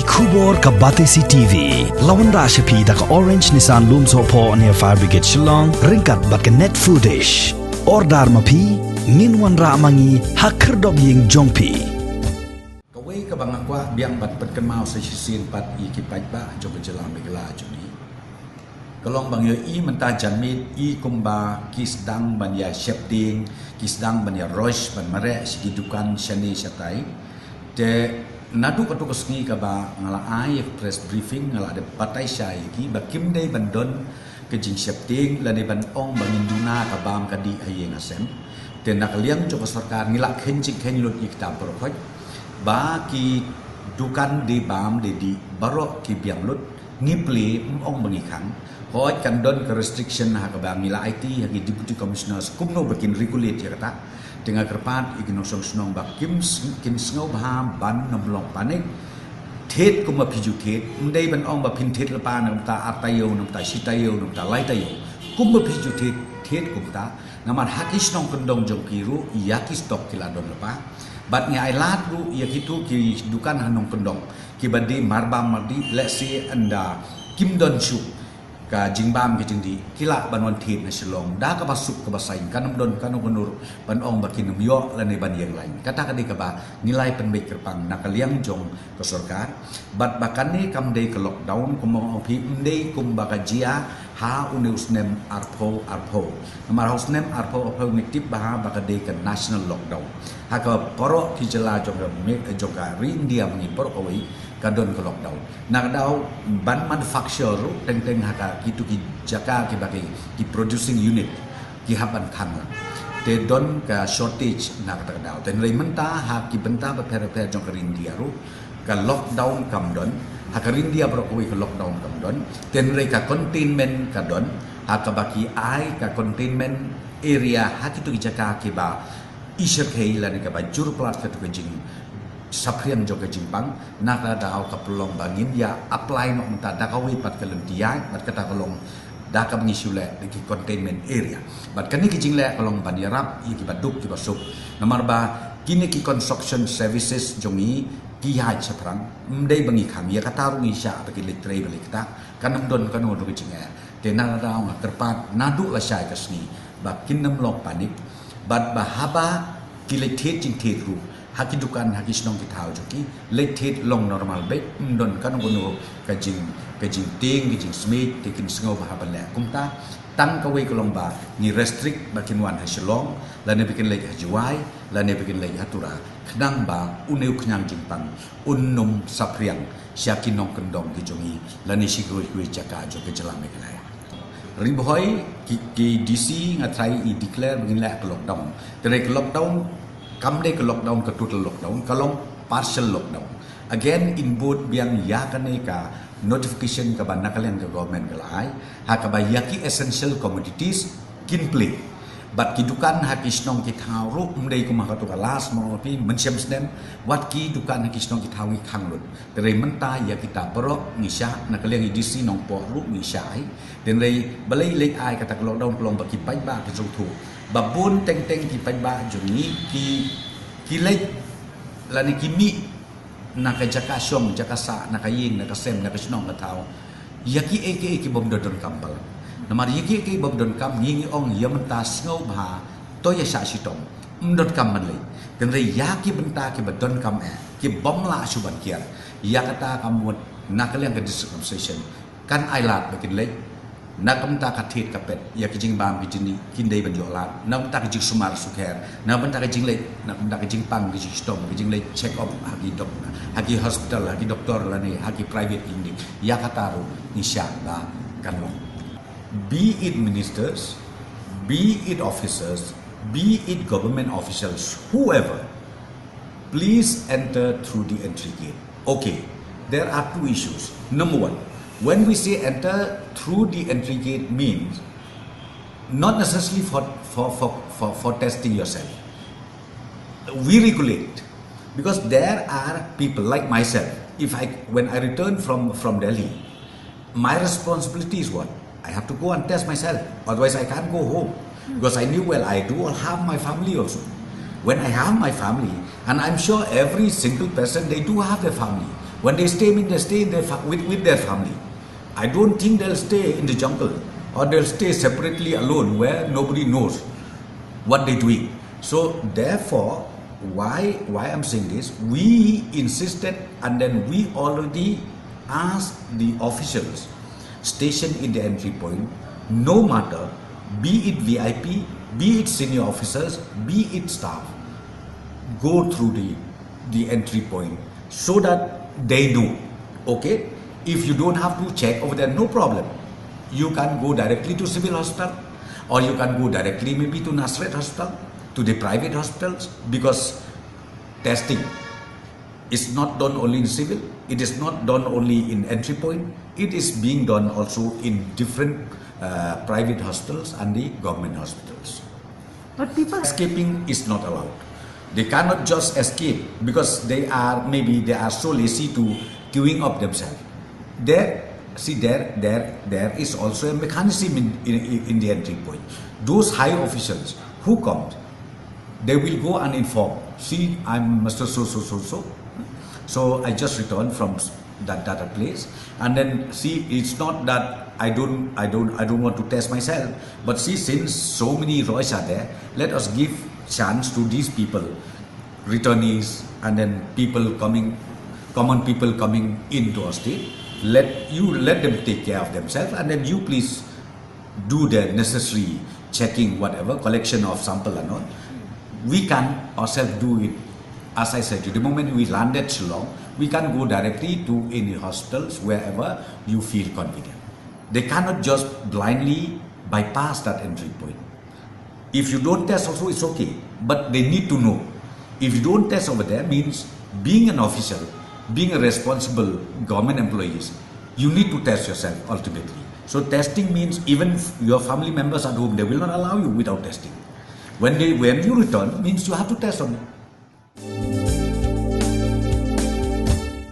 Kubor ka Batesi TV. Lawan Rashapi da ka Orange Nissan Loom Sopo near Fire Brigade Shillong. Ringkat bat ka net footage. Ordar mapi. Nginwan ra mangi hakerdog ying jongpi. Kawai ka bang akwa biang bat perkenmau sa sisin pat I kipat ba jog jelang megala joni. Kalong bang yo I menta jamit I kumba kisdang ban ya shepting kisdang ban ya rosh ban mare sigidukan shani shatai te nadu katu kesni ka ba ngala ai press briefing ngala de patai syai ki ba kim dei ban don ke jing shepting la de ban ong ban induna ka bam ka di ayeng asem te nak liang jo sarkar ngila khen jing khen lut ik tam pro khoj ba ki dukan di bam de di baro ki biang lut ngipli ong bangi khang hoi kan don ke restriction ha ka bang ngila IT hagi deputy commissioners kumno bakin regulate ya kata dengan kerpat igno song snong bak kim sngau bha ban nomlong panik thet kuma phiju thet ndai ban ong ba phin thet lapa nam ta atayo nam ta sitayo nam ta laitayo kuma phiju thet kumta naman hakis nong kendong jong kiru yaki stok kila don lapa bat ngi ailat ru yakitu ki dukan hanong kendong ki badi marbam mardi let's say anda kim don shu ka jingbam ki jingdi kila banwan thit na silong da ka basuk ka basain kanam don kanong konur ban ong bakin myo la ne ban yang lain kata ka di ka ba nilai penbaik kerpang nakaliang jong ka sarkar bat bakane kam dei ka lockdown kumong phi dei kum bakajia ha uneusnem arpo namar hausnem arpo niktip bah baka dei ka national lockdown ha ka poro ki jela jong me joka ring dia mengi poro kawai kadon ke lockdown nak daw ban manufacture teng haka kitu ki jaka ki bagi ki producing unit ki haban khang te don ka shortage nak ta daw ten rei menta ha ki benta ba per jong ka India ru ka lockdown kam don ha ka India bro ko ka lockdown kam don ten rei ka containment ka don ha ka baki ai ka containment area ha kitu ki jaka ki ba isher khei la ni ka ba jur plat ka tu ka jing saprian juga jimpang nak ada au kapelong bangin ya apply no menta da kawi pat kelentia bat kata kolong da ka mengisule di containment area bat kani ki jingle kolong bandirap i ki baduk ki basuk nomor ba kini ki construction services jongi ki ha chaprang mdei bangi kham ya kata rungi sha ba ki litre balik ta kanam don kanu ru ki jinga te na da au kerpat nadu la syai kasni ba kinam lok panik bat ba haba ki lithet jing ru hakidukan hakisnong kitau joki lethet long normal be don kan bono kajing ting kajing smith tekin sngau bahaban le kumta tang kawai kolong ba ni restrict bakin wan hasilong la ne bikin lagi hajuai la ne bikin lagi hatura khnang ba uneu knyang jingpang unnum sapriang syakinong kendong kijongi la ne sigoi kui jaka jo ke jelam mekalaya ribohoi ki DC ngatrai I declare begin la lockdown tere lockdown kam dei ke lockdown ke total lockdown kalong partial lockdown again in both biang ya kane ka notification ka ban nakalian ke government galai ha ka ba yaki essential commodities kin play but kidukan hakisnong kitau ru mdei kuma ka to last mo pi mensiam snem wat ki dukan hakisnong kitau ngi khanlut tere menta ya kita bro ngisya nakalian DC nong po ru ngisai den rei balai lek ai kata lockdown pelong baki pai ba ke tu babun teng ki pai ba juni ki lek lani kimi naka jaka syong jaka sa naka ying naka sem naka snong katau yaki ki bom dodon kampal namar yaki bom dodon kam ngingi ong yamenta ngau bha to ya sa sitong mdot kam manle den re yaki benta ki badon kam ki bom la suban kiar ya kata kamut nakalian ke discrimination kan ailat bakin lek nakam ta kathit kapet ya kijing bam kijini kindai banjolat nam ta kijing sumar sukher nam ta kijing le nam ta kijing pang kijing stom kijing le check up hagi dok hagi hospital hagi doktor lani hagi private clinic ya kataru nisya ba kanlo be it ministers be it officers be it government officials whoever please enter through the entry gate okay there are two issues number one when we say enter through the entry gate means not necessarily for testing yourself. We regulate because there are people like myself. When I return from Delhi, my responsibility is what? I have to go and test myself. Otherwise, I can't go home because I knew well I do have my family also. When I have my family, and I'm sure every single person they do have their family. When they stay, they stay in with their family. I don't think they'll stay in the jungle or they'll stay separately alone where nobody knows what they're doing. So therefore, why I'm saying this, we insisted and then we already asked the officials stationed in the entry point, no matter, be it VIP, be it senior officers, be it staff, go through the entry point so that they know, okay, if you don't have to check over there, no problem. You can go directly to civil hospital or you can go directly maybe to Nasret hospital, to the private hospitals, because testing is not done only in civil, it is not done only in entry point, it is being done also in different private hospitals and the government hospitals. But people Escaping is not allowed. They cannot just escape because they are so lazy to queuing up themselves. There is also a mechanism in the entry point. Those high officials who come, they will go and inform. See, I'm Mr. So. So I just returned from that place, and then see, it's not that I don't want to test myself, but see, since so many Roys are there, let us give chance to these people, returnees, and then common people coming into our state. Let them take care of themselves, and then you please do the necessary checking, whatever, collection of sample and all. We can ourselves do it. As I said, the moment we landed Shillong, we can go directly to any hospitals wherever you feel confident. They cannot just blindly bypass that entry point. If you don't test also, it's okay, but they need to know. If you don't test over there, means being an official, being a responsible government employee, you need to test yourself ultimately. So testing means even your family members at home, they will not allow you without testing. When you return, means you have to test on it.